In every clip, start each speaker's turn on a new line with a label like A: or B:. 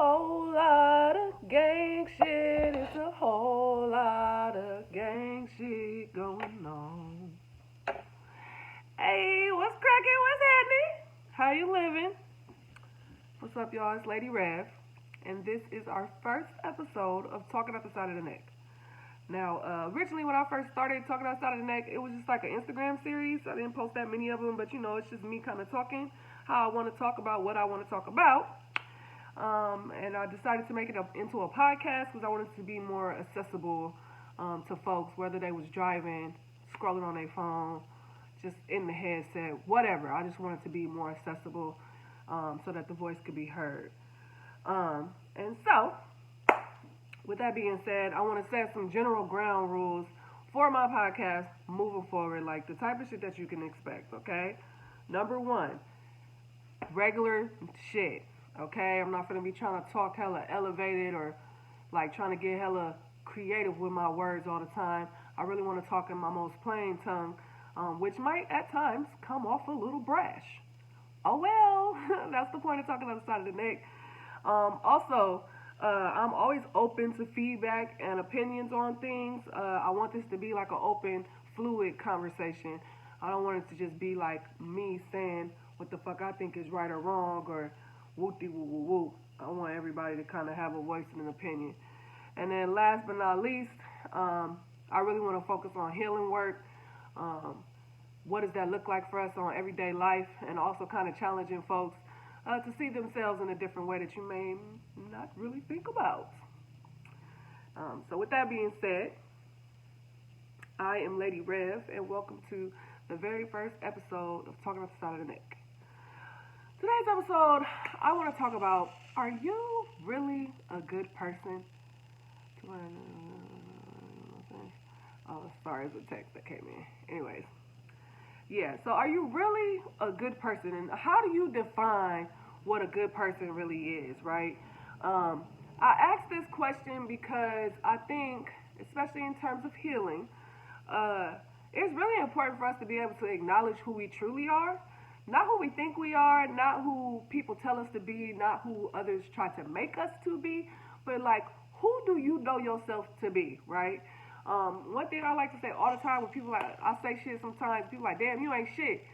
A: whole lot of gang shit. It's a whole lot of gang shit going on. Hey, what's cracking? What's happening? How you living? What's up, y'all? It's Lady Rev, and this is our first episode of Talking Out the Side of the Neck. Now, originally when I first started Talking Out the Side of the Neck, it was just like an Instagram series. I didn't post that many of them, but it's just me kind of talking how I want to talk about what I want to talk about. And I decided to make it into a podcast because I wanted to be more accessible to folks, whether they was driving, scrolling on their phone, just in the headset, whatever. I just wanted to be more accessible so that the voice could be heard. And so, with that being said, I want to set some general ground rules for my podcast moving forward, like the type of shit that you can expect, okay? Number one, regular shit. Okay, I'm not gonna be trying to talk hella elevated or like trying to get hella creative with my words all the time. I really want to talk in my most plain tongue, which might at times come off a little brash. Oh well, that's the point of talking on the side of the neck. Also, I'm always open to feedback and opinions on things. I want this to be like an open, fluid conversation. I don't want it to just be like me saying what the fuck I think is right or wrong or whoop-de whoop whoop whoop. I want everybody to kind of have a voice and an opinion. And then last but not least, I really want to focus on healing work. What does that look like for us on everyday life? And also kind of challenging folks to see themselves in a different way that you may not really think about. So with that being said, I am Lady Rev, and welcome to the very first episode of Talking About the Side of the Neck. Today's episode, I want to talk about, are you really a good person? Oh, sorry, it's a text that came in. Anyways, yeah, so are you really a good person? And how do you define what a good person really is, right? I asked this question because I think, especially in terms of healing, it's really important for us to be able to acknowledge who we truly are. Not who we think we are, not who people tell us to be, not who others try to make us to be, but like, who do you know yourself to be, right? One thing I like to say all the time when people, I say shit sometimes, people like, damn, you ain't shit.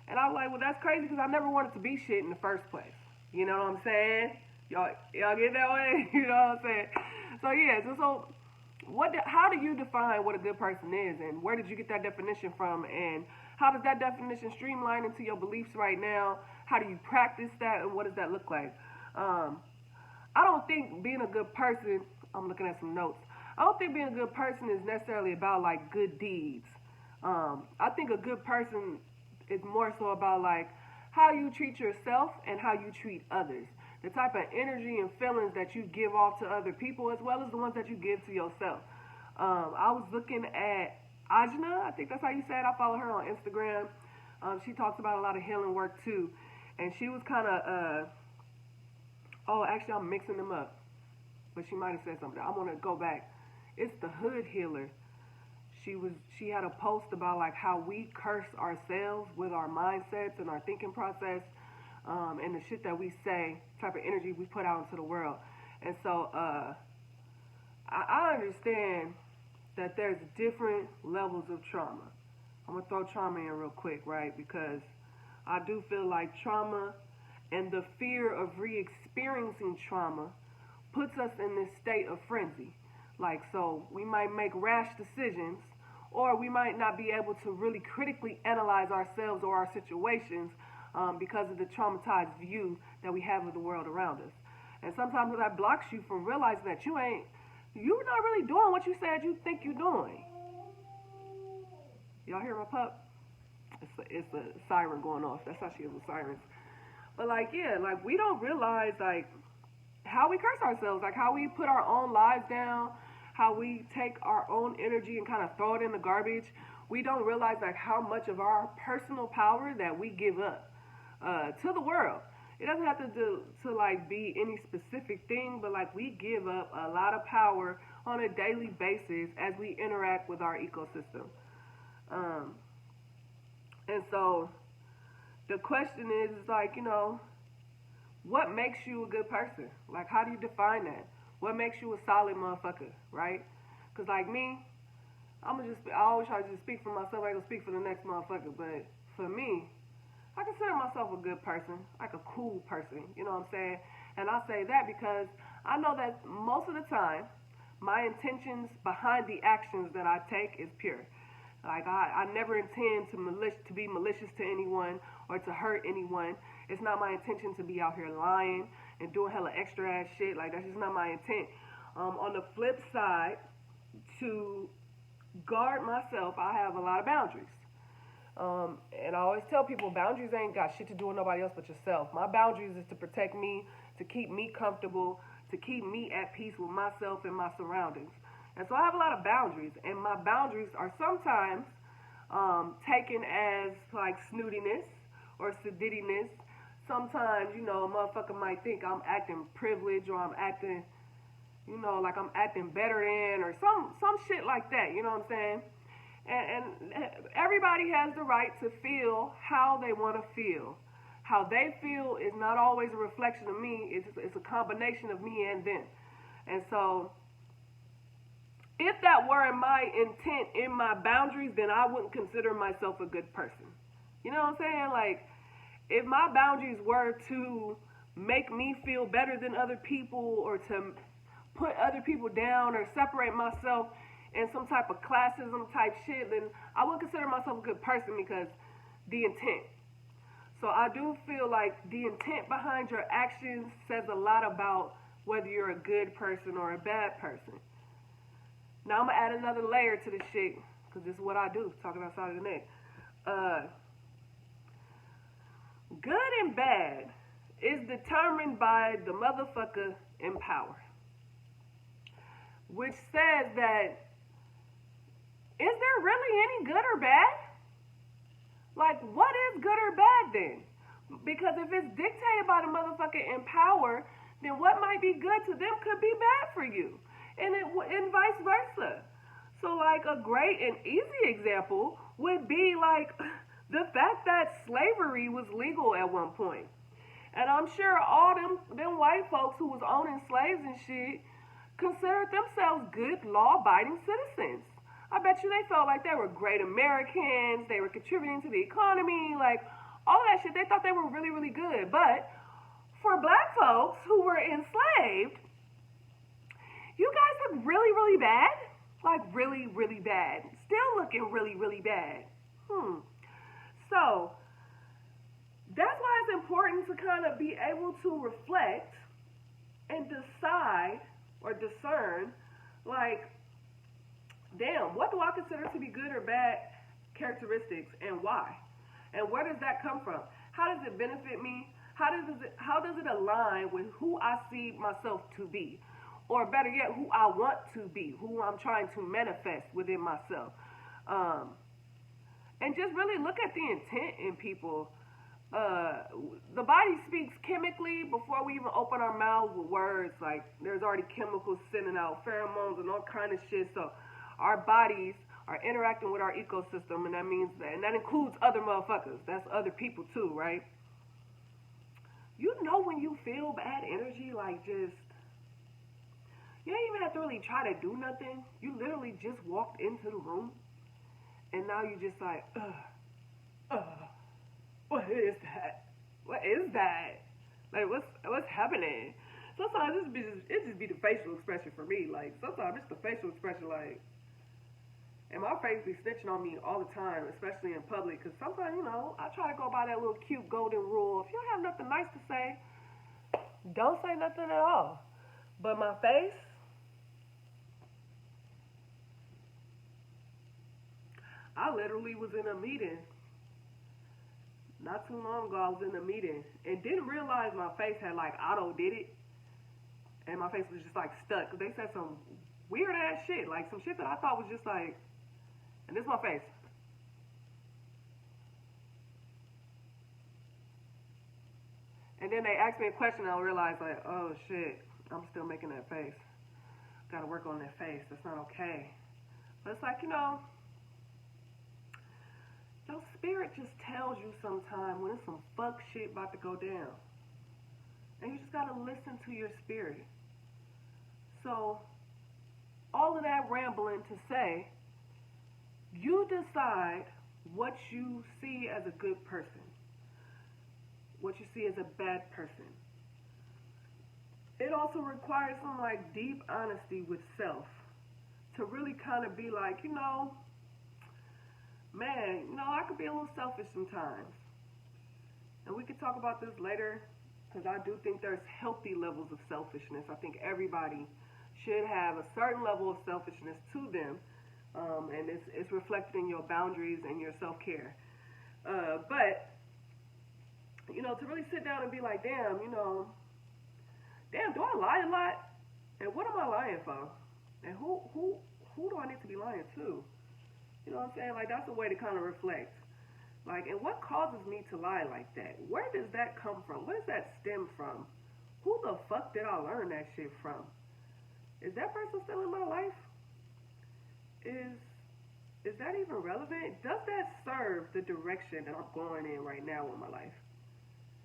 A: And I'm like, well, that's crazy because I never wanted to be shit in the first place. You know what I'm saying? Y'all get that way? You know what I'm saying? So yeah, how do you define what a good person is, and where did you get that definition from, and how does that definition streamline into your beliefs right now? How do you practice that, and what does that look like? I don't think being a good person, I'm looking at some notes, I don't think being a good person is necessarily about like good deeds. I think a good person is more so about like how you treat yourself and how you treat others. The type of energy and feelings that you give off to other people as well as the ones that you give to yourself. I was looking at Ajna, I think that's how you say it. I follow her on Instagram. She talks about a lot of healing work too. And she was kind of, actually I'm mixing them up. But she might have said something. I want to go back. It's the Hood Healer. She had a post about like how we curse ourselves with our mindsets and our thinking process, and the shit that we say, type of energy we put out into the world. And so I understand that there's different levels of trauma. I'm going to throw trauma in real quick, right? Because I do feel like trauma and the fear of re-experiencing trauma puts us in this state of frenzy. Like, so we might make rash decisions, or we might not be able to really critically analyze ourselves or our situations because of the traumatized view that we have of the world around us. And sometimes that blocks you from realizing that you're not really doing what you said you think you're doing. Y'all hear my pup? It's a siren going off. That's how she is with sirens. But like, yeah, like we don't realize like how we curse ourselves, like how we put our own lives down, how we take our own energy and kind of throw it in the garbage. We don't realize like how much of our personal power that we give up to the world. It doesn't have to like be any specific thing, but like we give up a lot of power on a daily basis as we interact with our ecosystem. And so the question is like, what makes you a good person? Like, how do you define that? What makes you a solid motherfucker, right? Because, like me, I always try to just speak for myself. I ain't gonna speak for the next motherfucker. But for me, I consider myself a good person, like a cool person. You know what I'm saying? And I say that because I know that most of the time, my intentions behind the actions that I take is pure. Like I never intend to be malicious to anyone or to hurt anyone. It's not my intention to be out here lying and doing hella extra ass shit. Like that's just not my intent. On the flip side, to guard myself, I have a lot of boundaries. And I always tell people boundaries ain't got shit to do with nobody else but yourself. My boundaries is to protect me, to keep me comfortable, to keep me at peace with myself and my surroundings. And so I have a lot of boundaries, and my boundaries are sometimes taken as like snootiness or sedittiness. Sometimes, you know, a motherfucker might think I'm acting privileged or I'm acting, you know, like I'm acting better than or some shit like that. You know what I'm saying? And everybody has the right to feel how they want to feel. How they feel is not always a reflection of me. It's a combination of me and them. And so, if that were my intent in my boundaries, then I wouldn't consider myself a good person. You know what I'm saying? Like, if my boundaries were to make me feel better than other people or to put other people down or separate myself in some type of classism type shit, then I would consider myself a good person because the intent. So I do feel like the intent behind your actions says a lot about whether you're a good person or a bad person. Now I'm going to add another layer to this shit because this is what I do, talking outside of the neck. Good and bad is determined by the motherfucker in power. Which says that, is there really any good or bad? Like, what is good or bad then? Because if it's dictated by the motherfucker in power, then what might be good to them could be bad for you. And vice versa. So, like, a great and easy example would be, like, the fact that slavery was legal at one point. And I'm sure all them white folks who was owning slaves and shit considered themselves good, law-abiding citizens. I bet you they felt like they were great Americans, they were contributing to the economy, like, all that shit. They thought they were really, really good. But for black folks who were enslaved, you guys look really, really bad. Like, really, really bad. Still looking really, really bad. So, that's why it's important to kind of be able to reflect and decide or discern, like, damn, what do I consider to be good or bad characteristics and why? And where does that come from? How does it benefit me? How does it align with who I see myself to be? Or better yet, who I want to be, who I'm trying to manifest within myself. And just really look at the intent in people. The body speaks chemically before we even open our mouths with words. Like, there's already chemicals sending out, pheromones and all kind of shit. So our bodies are interacting with our ecosystem, and that includes other motherfuckers. That's other people too, right? You know when you feel bad energy, like just, you don't even have to really try to do nothing. You literally just walked into the room, and now you just like, what is that? What is that? Like, what's happening? Sometimes it just be the facial expression for me. Like, sometimes it's the facial expression, like, and my face be snitching on me all the time, especially in public, because sometimes, you know, I try to go by that little cute golden rule. If you don't have nothing nice to say, don't say nothing at all. But my face, I literally was in a meeting. Not too long ago, I was in a meeting and didn't realize my face had, like, auto-did it. And my face was just, like, stuck. They said some weird-ass shit, like, some shit that I thought was just, like, and this is my face. And then they asked me a question, and I realized, like, oh, shit, I'm still making that face. Gotta work on that face. That's not okay. But it's like, you know, your spirit just tells you sometime when it's some fuck shit about to go down. And just got to listen to your spirit. So, all of that rambling to say, you decide what you see as a good person, what you see as a bad person. It also requires some like deep honesty with self to really kind of be like, man, I could be a little selfish sometimes. And we could talk about this later because I do think there's healthy levels of selfishness. I think everybody should have a certain level of selfishness to them, and it's reflected in your boundaries and your self-care. But, to really sit down and be like, damn, do I lie a lot? And what am I lying for? And who do I need to be lying to? You know what I'm saying? Like, that's a way to kind of reflect. Like, and what causes me to lie like that? Where does that come from? Where does that stem from? Who the fuck did I learn that shit from? Is that person still in my life? Is that even relevant? Does that serve the direction that I'm going in right now in my life?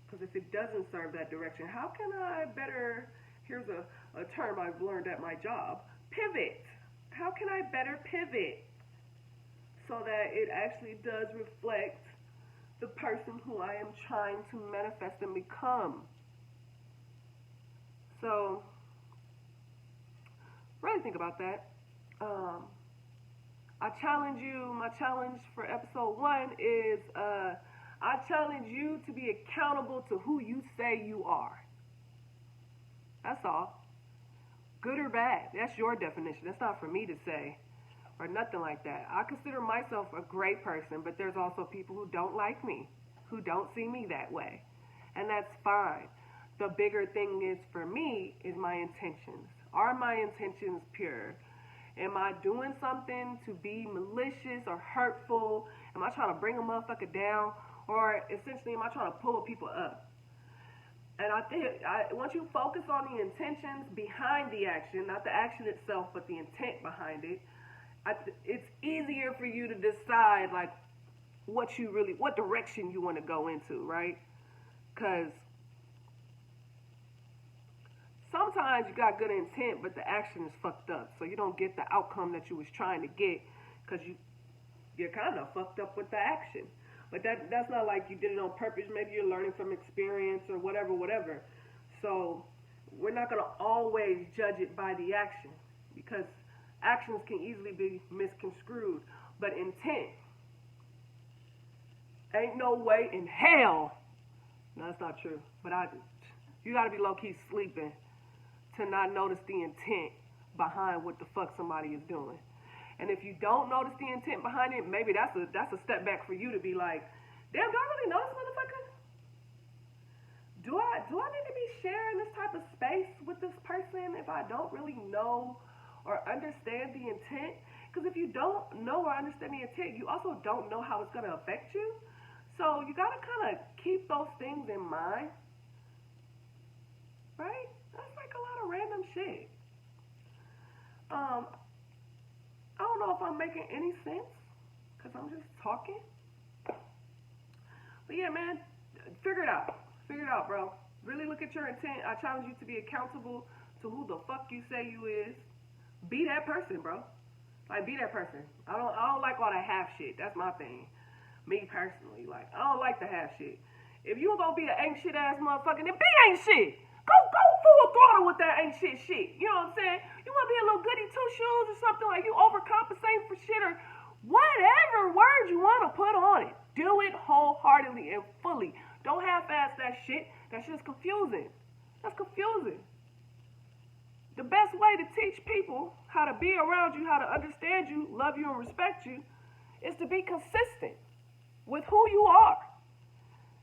A: Because if it doesn't serve that direction, how can I better, here's a term I've learned at my job, pivot. How can I better pivot so that it actually does reflect the person who I am trying to manifest and become? So, really think about that. I challenge you, my challenge for episode 1 is, I challenge you to be accountable to who you say you are. That's all. Good or bad, that's your definition. That's not for me to say or nothing like that. I consider myself a great person, but there's also people who don't like me, who don't see me that way. And that's fine. The bigger thing is for me is my intentions. Are my intentions pure? Am I doing something to be malicious or hurtful? Am I trying to bring a motherfucker down? Or essentially, am I trying to pull people up? And I think once you focus on the intentions behind the action, not the action itself, but the intent behind it, it's easier for you to decide like what direction you want to go into, right? Because sometimes you got good intent, but the action is fucked up, so you don't get the outcome that you was trying to get because you're kind of fucked up with the action. But that's not like you did it on purpose. Maybe you're learning from experience or whatever. So we're not going to always judge it by the action because actions can easily be misconstrued. But intent, ain't no way in hell. No, that's not true. But you got to be low-key sleeping to not notice the intent behind what the fuck somebody is doing. And if you don't notice the intent behind it, maybe that's a step back for you to be like, damn, do I really know this motherfucker? Do I need to be sharing this type of space with this person if I don't really know or understand the intent? Because if you don't know or understand the intent, you also don't know how it's going to affect you. So you got to kind of keep those things in mind. Right? That's like a lot of random shit. I don't know if I'm making any sense because I'm just talking. But yeah, man, figure it out. Figure it out, bro. Really look at your intent. I challenge you to be accountable to who the fuck you say you is. Be that person, bro. Like, be that person. I don't like all that half shit. That's my thing. Me personally. Like, I don't like the half shit. If you gonna be an ain't shit ass motherfucker, then be ain't shit. Go full throttle with that ain't shit. You know what I'm saying? You want to be a little goody two shoes or something, like you overcompensating for shit or whatever word you want to put on it. Do it wholeheartedly and fully. Don't half-ass that shit. That shit's confusing. That's confusing. The best way to teach people how to be around you, how to understand you, love you, and respect you is to be consistent with who you are.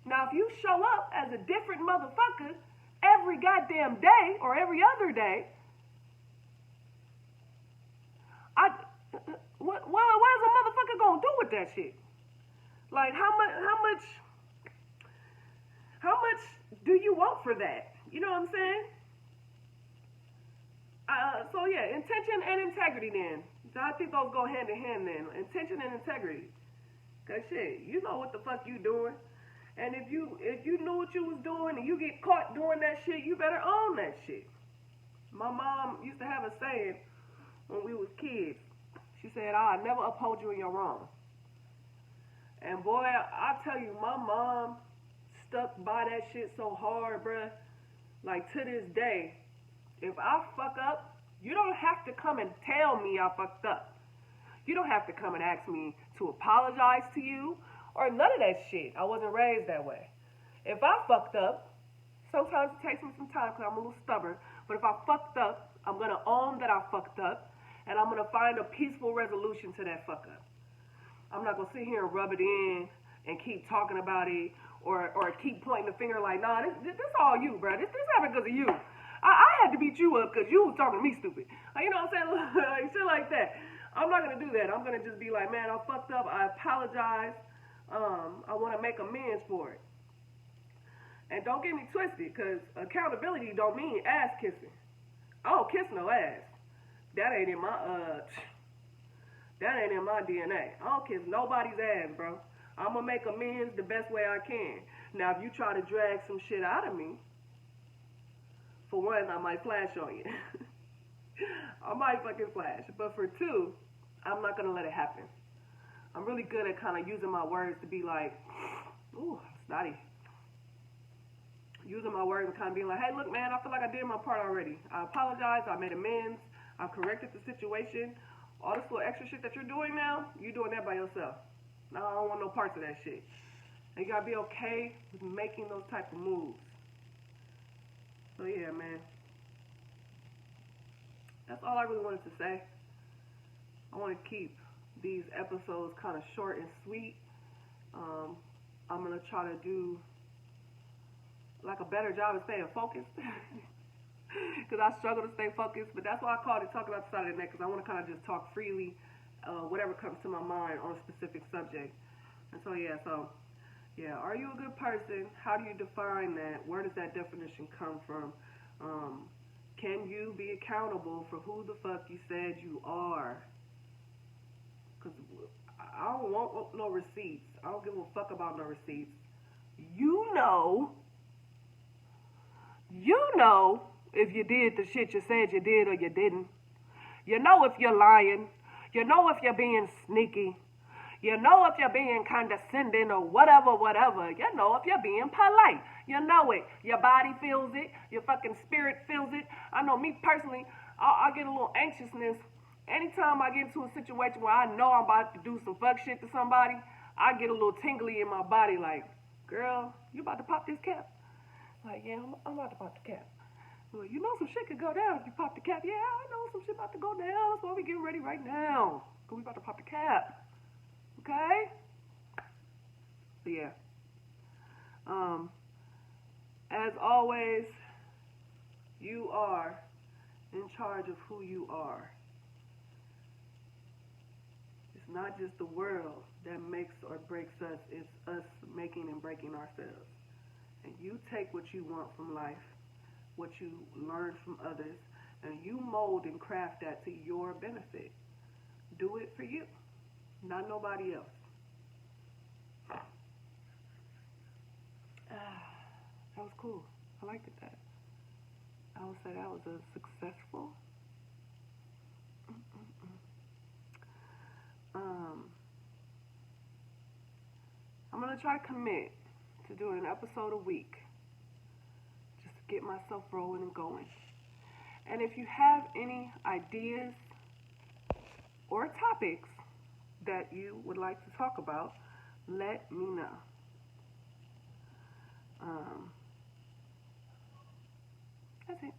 A: Now, if you show up as a different motherfucker every goddamn day or every other day, what is a motherfucker gonna do with that shit? Like, how much do you want for that? You know what I'm saying? So yeah, intention and integrity then. So I think those go hand in hand then. Intention and integrity. Cause shit, you know what the fuck you doing. And if you knew what you was doing and you get caught doing that shit, you better own that shit. My mom used to have a saying when we was kids. She said, "I'll never uphold you in your wrong." And boy, I tell you, my mom stuck by that shit so hard, bruh. Like to this day, if I fuck up, you don't have to come and tell me I fucked up. You don't have to come and ask me to apologize to you or none of that shit. I wasn't raised that way. If I fucked up, sometimes it takes me some time because I'm a little stubborn, but if I fucked up, I'm going to own that I fucked up, and I'm going to find a peaceful resolution to that fuck up. I'm not going to sit here and rub it in and keep talking about it or keep pointing the finger like, nah, this all you, bro. This happened because of you. I had to beat you up because you was talking to me stupid. Like, you know what I'm saying? Like, shit like that. I'm not going to do that. I'm going to just be like, man, I fucked up. I apologize. I want to make amends for it. And don't get me twisted, because accountability don't mean ass kissing. I don't kiss no ass. That ain't in my DNA. I don't kiss nobody's ass, bro. I'm gonna make amends the best way I can. Now, if you try to drag some shit out of me, for one, I might flash on you. I might fucking flash. But for two, I'm not gonna let it happen. I'm really good at kind of using my words to be like, ooh, snotty. Using my words and kind of being like, hey, look, man, I feel like I did my part already. I apologize. I made amends. I've corrected the situation. All this little extra shit that you're doing now, you're doing that by yourself. No, I don't want no parts of that shit. And you got to be okay with making those type of moves. So, yeah, man. That's all I really wanted to say. I want to keep these episodes kind of short and sweet. I'm going to try to do like a better job of staying focused. Because I struggle to stay focused. But that's why I called it Talking About the Side of the Neck, because I want to kind of just talk freely, whatever comes to my mind on a specific subject. And so, yeah, are you a good person? How do you define that? Where does that definition come from? Can you be accountable for who the fuck you said you are? Because I don't want no receipts. I don't give a fuck about no receipts. You know if you did the shit you said you did or you didn't. You know if you're lying. You know if you're being sneaky. You know if you're being condescending or whatever. You know if you're being polite. You know it. Your body feels it. Your fucking spirit feels it. I know me personally, I get a little anxiousness. Anytime I get into a situation where I know I'm about to do some fuck shit to somebody, I get a little tingly in my body like, girl, you about to pop this cap? Like, yeah, I'm about to pop the cap. Well, you know some shit could go down if you pop the cap. Yeah, I know some shit about to go down. That's why we getting ready right now. Because we about to pop the cap. Okay? So, yeah. As always, you are in charge of who you are. It's not just the world that makes or breaks us. It's us making and breaking ourselves. And you take what you want from life, what you learn from others, and you mold and craft that to your benefit. Do it for you, not nobody else. That was cool. I liked that. I would say that was a successful. I'm going to try to commit to doing an episode a week, just to get myself rolling and going. And if you have any ideas or topics that you would like to talk about, let me know. That's it.